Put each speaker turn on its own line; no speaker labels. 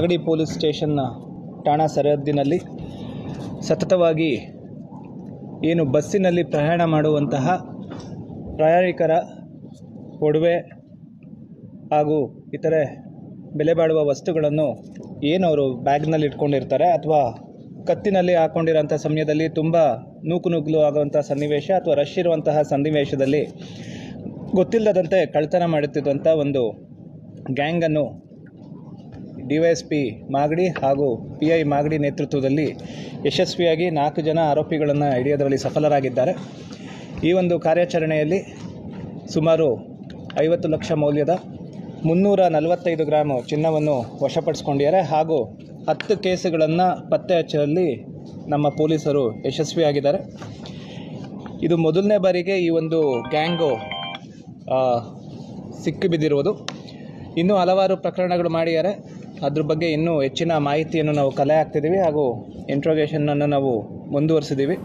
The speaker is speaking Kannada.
ಮಾಗಡಿ ಪೊಲೀಸ್ ಸ್ಟೇಷನ್ನ ಠಾಣಾ ಸರಹದ್ದಿನಲ್ಲಿ ಸತತವಾಗಿ ಏನು ಬಸ್ಸಿನಲ್ಲಿ ಪ್ರಯಾಣ ಮಾಡುವಂತಹ ಪ್ರಯಾಣಿಕರ ಒಡವೆ ಹಾಗೂ ಇತರೆ ಬೆಲೆ ಬಾಳುವ ವಸ್ತುಗಳನ್ನು ಏನು ಅವರು ಬ್ಯಾಗ್ನಲ್ಲಿ ಇಟ್ಕೊಂಡಿರ್ತಾರೆ ಅಥವಾ ಕತ್ತಿನಲ್ಲಿ ಹಾಕ್ಕೊಂಡಿರೋಂಥ ಸಮಯದಲ್ಲಿ ತುಂಬ ನೂಕುನುಗ್ಗಲು ಆಗುವಂಥ ಸನ್ನಿವೇಶ ಅಥವಾ ರಶ್ ಇರುವಂತಹ ಸನ್ನಿವೇಶದಲ್ಲಿ ಗೊತ್ತಿಲ್ಲದಂತೆ ಕಳ್ಳತನ ಮಾಡುತ್ತಿದ್ದಂಥ ಒಂದು ಗ್ಯಾಂಗನ್ನು DYSP ಮಾಗಡಿ ಹಾಗೂ PI ಮಾಗಡಿ ನೇತೃತ್ವದಲ್ಲಿ ಯಶಸ್ವಿಯಾಗಿ 4 ಜನ ಆರೋಪಿಗಳನ್ನು ಹಿಡಿಯೋದರಲ್ಲಿ ಸಫಲರಾಗಿದ್ದಾರೆ. ಈ ಒಂದು ಕಾರ್ಯಾಚರಣೆಯಲ್ಲಿ ಸುಮಾರು 50 ಲಕ್ಷ ಮೌಲ್ಯದ 345 ಗ್ರಾಮ್ ಚಿನ್ನವನ್ನು ವಶಪಡಿಸಿಕೊಂಡಿದ್ದಾರೆ ಹಾಗೂ 10 ಕೇಸುಗಳನ್ನು ಪತ್ತೆ ಹಚ್ಚುವಲ್ಲಿ ನಮ್ಮ ಪೊಲೀಸರು ಯಶಸ್ವಿಯಾಗಿದ್ದಾರೆ. ಇದು ಮೊದಲನೇ ಬಾರಿಗೆ ಈ ಒಂದು ಗ್ಯಾಂಗು ಸಿಕ್ಕಿಬಿದ್ದಿರುವುದು. ಇನ್ನೂ ಹಲವಾರು ಪ್ರಕರಣಗಳು ಮಾಡಿದ್ದಾರೆ. ಅದ್ರ ಬಗ್ಗೆ ಇನ್ನೂ ಹೆಚ್ಚಿನ ಮಾಹಿತಿಯನ್ನು ನಾವು ಕಲೆ ಹಾಕ್ತಿದ್ದೀವಿ ಹಾಗೂ ಇಂಟ್ರೋಗೇಷನನ್ನು ನಾವು ಮುಂದುವರಿಸಿದ್ದೀವಿ.